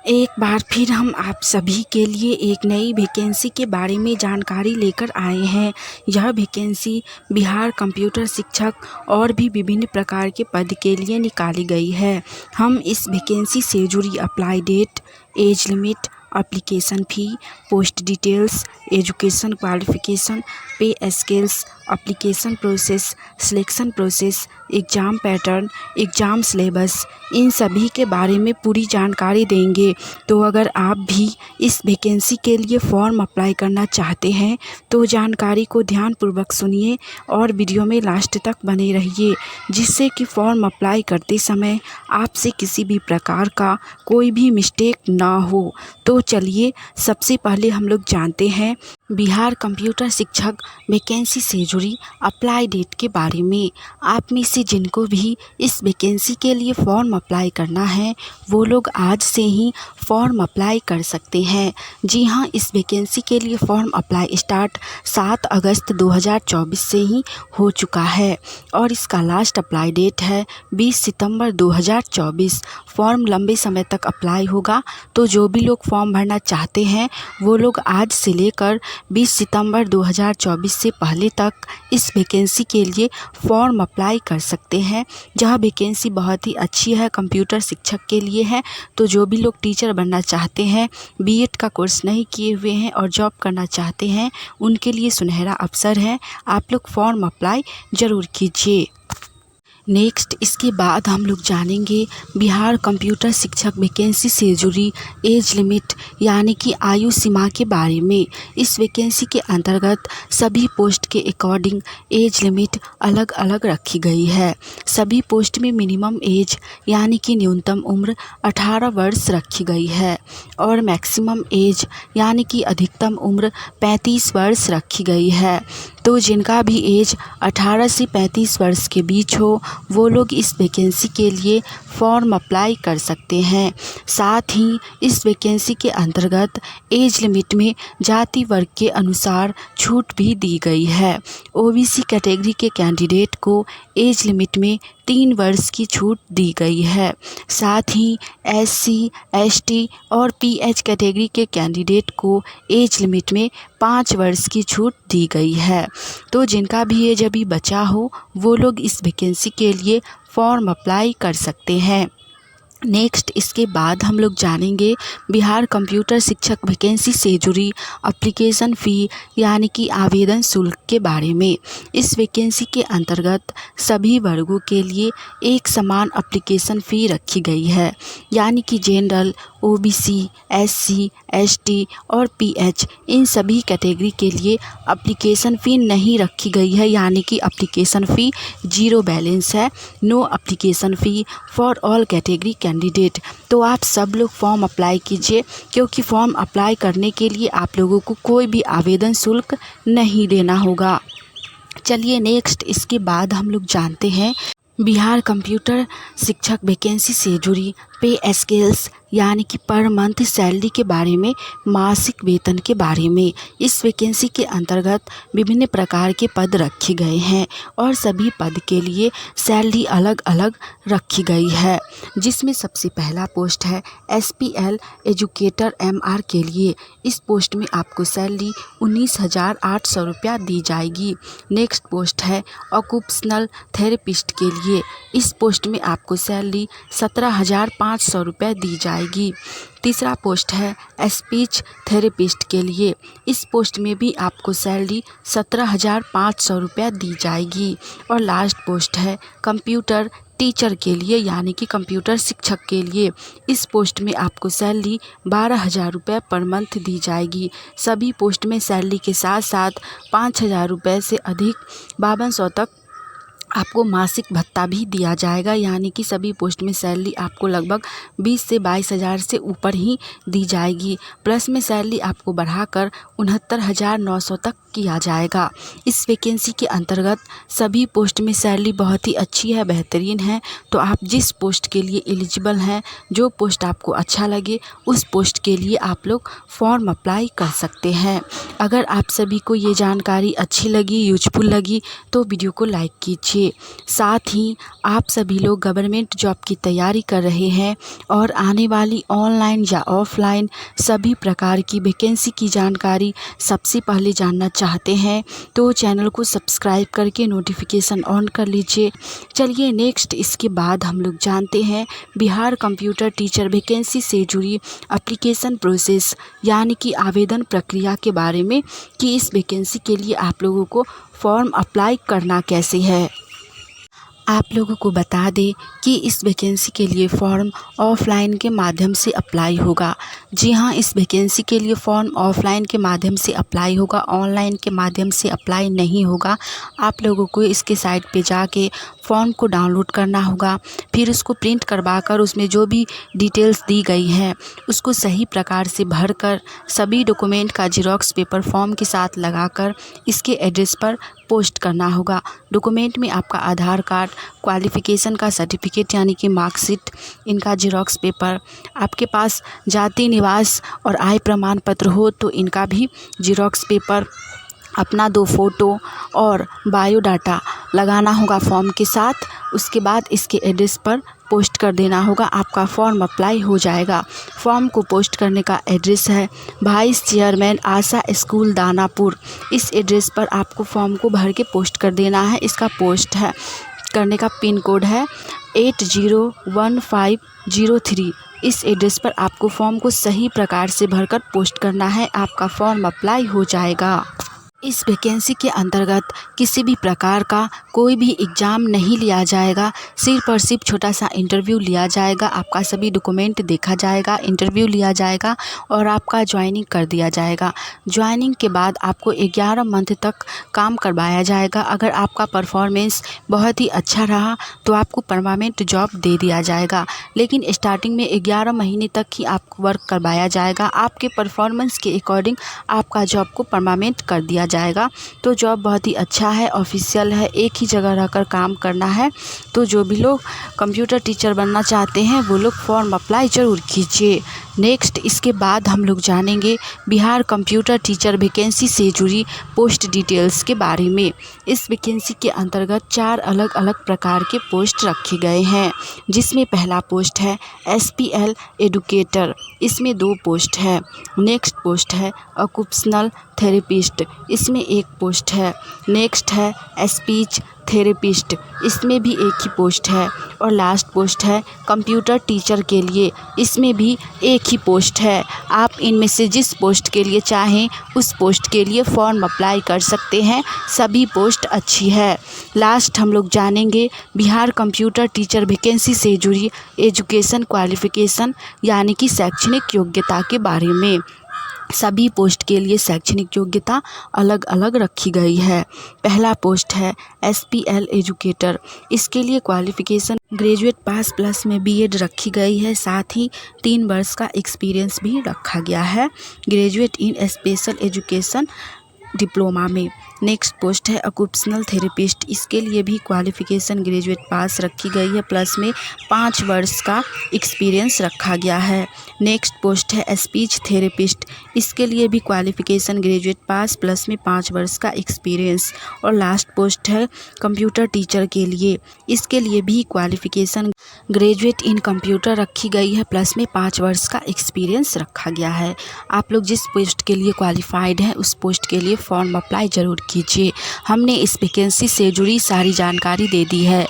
एक बार फिर हम आप सभी के लिए एक नई वैकेंसी के बारे में जानकारी लेकर आए हैं। यह वैकेंसी बिहार कंप्यूटर शिक्षक और भी विभिन्न प्रकार के पद के लिए निकाली गई है। हम इस वैकेंसी से जुड़ी apply date, age limit, application fee, post details, education qualification, pay scales, application process, selection process, exam pattern, exam syllabus, इन सभी के बारे में पूरी जानकारी देंगे। तो अगर आप भी इस वैकेंसी के लिए फॉर्म अप्लाई करना चाहते हैं तो जानकारी को ध्यानपूर्वक सुनिए और वीडियो में लास्ट तक बने रहिए, जिससे कि फॉर्म अप्लाई करते समय आपसे किसी भी प्रकार का कोई भी मिस्टेक ना हो। तो चलिए सबसे पहले हम लोग जानते हैं बिहार कंप्यूटर शिक्षक वैकेंसी से जुड़ी अप्लाई डेट के बारे में। आप में से जिनको भी इस वैकेंसी के लिए फॉर्म अप्लाई करना है वो लोग आज से ही फॉर्म अप्लाई कर सकते हैं। जी हाँ, इस वैकेंसी के लिए फॉर्म अप्लाई स्टार्ट 7 अगस्त 2024 से ही हो चुका है और इसका लास्ट अप्लाई डेट है 20 सितंबर 2024। फॉर्म लंबे समय तक अप्लाई होगा, तो जो भी लोग फॉर्म भरना चाहते हैं वो लोग आज से लेकर 20 सितंबर 2024 से पहले तक इस वैकेंसी के लिए फॉर्म अप्लाई कर सकते हैं। यह वैकेंसी बहुत ही अच्छी है, कंप्यूटर शिक्षक के लिए है। तो जो भी लोग टीचर बनना चाहते हैं, बीएड का कोर्स नहीं किए हुए हैं और जॉब करना चाहते हैं, उनके लिए सुनहरा अवसर है। आप लोग फॉर्म अप्लाई ज़रूर कीजिए। नेक्स्ट इसके बाद हम लोग जानेंगे बिहार कंप्यूटर शिक्षक वैकेंसी से जुड़ी एज लिमिट यानी कि आयु सीमा के बारे में। इस वैकेंसी के अंतर्गत सभी पोस्ट के अकॉर्डिंग एज लिमिट अलग अलग रखी गई है। सभी पोस्ट में मिनिमम एज यानी कि न्यूनतम उम्र 18 वर्ष रखी गई है और मैक्सिमम एज यानी कि अधिकतम उम्र 35 वर्ष रखी गई है। तो जिनका भी एज 18 से 35 वर्ष के बीच हो वो लोग इस वैकेंसी के लिए फॉर्म अप्लाई कर सकते हैं। साथ ही इस वैकेंसी के अंतर्गत एज लिमिट में जाति वर्ग के अनुसार छूट भी दी गई है। ओबीसी कैटेगरी के कैंडिडेट को एज लिमिट में 3 वर्ष की छूट दी गई है। साथ ही एससी, एसटी और पीएच कैटेगरी के कैंडिडेट को एज लिमिट में 5 वर्ष की छूट दी गई है। तो जिनका भी एज अभी बचा हो वो लोग इस वैकेंसी के लिए फॉर्म अप्लाई कर सकते हैं। नेक्स्ट इसके बाद हम लोग जानेंगे बिहार कंप्यूटर शिक्षक वैकेंसी से जुड़ी एप्लीकेशन फ़ी यानी कि आवेदन शुल्क के बारे में। इस वैकेंसी के अंतर्गत सभी वर्गों के लिए एक समान एप्लीकेशन फ़ी रखी गई है, यानी कि जनरल, ओबीसी, एससी, एसटी और पीएच इन सभी कैटेगरी के लिए एप्लीकेशन फ़ी नहीं रखी गई है, यानी कि एप्लीकेशन फ़ी 0 बैलेंस है। No application fee for all category candidate. तो आप सब लोग फॉर्म अप्लाई कीजिए, क्योंकि फॉर्म अप्लाई करने के लिए आप लोगों को कोई भी आवेदन शुल्क नहीं देना होगा। चलिए नेक्स्ट इसके बाद हम लोग जानते हैं बिहार कंप्यूटर शिक्षक वैकेंसी से जुड़ी पे स्केल्स यानी कि पर मंथ सैलरी के बारे में, मासिक वेतन के बारे में। इस वैकेंसी के अंतर्गत विभिन्न प्रकार के पद रखे गए हैं और सभी पद के लिए सैलरी अलग अलग रखी गई है, जिसमें सबसे पहला पोस्ट है एसपीएल एजुकेटर एमआर के लिए। इस पोस्ट में आपको सैलरी 19,800 रुपया दी जाएगी। नेक्स्ट पोस्ट है ऑक्यूपेशनल थेरेपिस्ट के लिए। इस पोस्ट में आपको सैलरी 17,500 रुपये दी जाएगी। तीसरा पोस्ट है स्पीच थेरेपिस्ट के लिए। इस पोस्ट में भी आपको सैलरी 17,500 रुपये दी जाएगी। और लास्ट पोस्ट है कंप्यूटर टीचर के लिए, यानी कि कंप्यूटर शिक्षक के लिए। इस पोस्ट में आपको सैलरी 12,000 रुपये पर मंथ दी जाएगी। सभी पोस्ट में सैलरी के साथ साथ 5,000 रुपये से अधिक 5200 तक आपको मासिक भत्ता भी दिया जाएगा, यानी कि सभी पोस्ट में सैलरी आपको लगभग 20 से 22,000 से ऊपर ही दी जाएगी। प्लस में सैलरी आपको बढ़ाकर 69,900 तक किया जाएगा। इस वैकेंसी के अंतर्गत सभी पोस्ट में सैलरी बहुत ही अच्छी है, बेहतरीन है। तो आप जिस पोस्ट के लिए एलिजिबल हैं, जो पोस्ट आपको अच्छा लगे उस पोस्ट के लिए आप लोग फॉर्म अप्लाई कर सकते हैं। अगर आप सभी को ये जानकारी अच्छी लगी, यूजफुल लगी, तो वीडियो को लाइक कीजिए। कीजिए। साथ ही आप सभी लोग गवर्नमेंट जॉब की तैयारी कर रहे हैं और आने वाली ऑनलाइन या ऑफलाइन सभी प्रकार की वैकेंसी की जानकारी सबसे पहले जानना चाहते हैं तो चैनल को सब्सक्राइब करके नोटिफिकेशन ऑन कर लीजिए। चलिए नेक्स्ट इसके बाद हम लोग जानते हैं बिहार कंप्यूटर टीचर वैकेंसी से जुड़ी एप्लीकेशन प्रोसेस यानी कि आवेदन प्रक्रिया के बारे में कि इस वैकेंसी के लिए आप लोगों को फॉर्म अप्लाई करना कैसे है। आप लोगों को बता दें कि इस वैकेंसी के लिए फॉर्म ऑफ़लाइन के माध्यम से अप्लाई होगा। जी हाँ, इस वैकेंसी के लिए फॉर्म ऑफ़लाइन के माध्यम से अप्लाई होगा, ऑनलाइन के माध्यम से अप्लाई नहीं होगा। आप लोगों को इसके साइट पे जाके फॉर्म को डाउनलोड करना होगा, फिर उसको प्रिंट करवा कर उसमें जो भी डिटेल्स दी गई हैं उसको सही प्रकार से भरकर सभी डॉक्यूमेंट का जेरॉक्स पेपर फॉर्म के साथ लगाकर इसके एड्रेस पर पोस्ट करना होगा। डॉक्यूमेंट में आपका आधार कार्ड, क्वालिफ़िकेशन का सर्टिफिकेट यानी कि मार्कशीट, इनका जेरॉक्स पेपर, आपके पास जाति, निवास और आय प्रमाण पत्र हो तो इनका भी जेरॉक्स पेपर, अपना 2 फ़ोटो और बायोडाटा लगाना होगा फॉर्म के साथ। उसके बाद इसके एड्रेस पर पोस्ट कर देना होगा, आपका फॉर्म अप्लाई हो जाएगा। फॉर्म को पोस्ट करने का एड्रेस है वाइस चेयरमैन आशा स्कूल दानापुर। इस एड्रेस पर आपको फॉर्म को भर के पोस्ट कर देना है। इसका पोस्ट है करने का पिन कोड है 801503। इस एड्रेस पर आपको फॉर्म को सही प्रकार से भरकर पोस्ट करना है, आपका फॉर्म अप्लाई हो जाएगा। इस वैकेंसी के अंतर्गत किसी भी प्रकार का कोई भी एग्ज़ाम नहीं लिया जाएगा, सिर्फ और सिर्फ छोटा सा इंटरव्यू लिया जाएगा। आपका सभी डॉक्यूमेंट देखा जाएगा, इंटरव्यू लिया जाएगा और आपका ज्वाइनिंग कर दिया जाएगा। ज्वाइनिंग के बाद आपको 11 मंथ तक काम करवाया जाएगा। अगर आपका परफॉर्मेंस बहुत ही अच्छा रहा तो आपको परमानेंट जॉब दे दिया जाएगा, लेकिन स्टार्टिंग में 11 महीने तक ही आपको वर्क करवाया जाएगा। आपके परफॉर्मेंस के अकॉर्डिंग आपका जॉब को परमानेंट कर दिया जाएगा। तो जॉब बहुत ही अच्छा है, ऑफिशियल है, एक ही जगह रहकर काम करना है। तो जो भी लोग कंप्यूटर टीचर बनना चाहते हैं वो लोग फॉर्म अप्लाई ज़रूर कीजिए। नेक्स्ट इसके बाद हम लोग जानेंगे बिहार कंप्यूटर टीचर वैकेंसी से जुड़ी पोस्ट डिटेल्स के बारे में। इस वैकेंसी के अंतर्गत 4 अलग अलग प्रकार के पोस्ट रखे गए हैं, जिसमें पहला पोस्ट है SPL एजुकेटर, इसमें 2 पोस्ट है। नेक्स्ट पोस्ट है ऑक्यूपेशनल थेरेपिस्ट, इसमें 1 पोस्ट है। नेक्स्ट है स्पीच थेरेपिस्ट, इसमें भी 1 ही पोस्ट है। और लास्ट पोस्ट है कंप्यूटर टीचर के लिए, इसमें भी 1 ही पोस्ट है। आप इनमें से जिस पोस्ट के लिए चाहें उस पोस्ट के लिए फॉर्म अप्लाई कर सकते हैं, सभी पोस्ट अच्छी है। लास्ट हम लोग जानेंगे बिहार कंप्यूटर टीचर वैकेंसी से जुड़ी एजुकेशन क्वालिफ़िकेशन यानी कि शैक्षणिक योग्यता के बारे में। सभी पोस्ट के लिए शैक्षणिक योग्यता अलग अलग रखी गई है। पहला पोस्ट है SPL एजुकेटर, इसके लिए क्वालिफ़िकेशन ग्रेजुएट पास प्लस में BEd रखी गई है, साथ ही 3 वर्ष का एक्सपीरियंस भी रखा गया है graduate in special education diploma में। नेक्स्ट पोस्ट है ऑक्यूपेशनल थेरेपिस्ट, इसके लिए भी क्वालिफ़िकेशन ग्रेजुएट पास रखी गई है, प्लस में 5 वर्ष का एक्सपीरियंस रखा गया है। नेक्स्ट पोस्ट है स्पीच थेरेपिस्ट, इसके लिए भी क्वालिफ़िकेशन ग्रेजुएट पास प्लस में 5 वर्ष का एक्सपीरियंस। और लास्ट पोस्ट है कंप्यूटर टीचर के लिए, इसके लिए भी क्वालिफ़िकेशन ग्रेजुएट इन कंप्यूटर रखी गई है, प्लस में 5 वर्ष का एक्सपीरियंस रखा गया है। आप लोग जिस पोस्ट के लिए क्वालिफाइड हैं उस पोस्ट के लिए फॉर्म अप्लाई ज़रूर कीजिए। हमने इस वैकेंसी से जुड़ी सारी जानकारी दे दी है।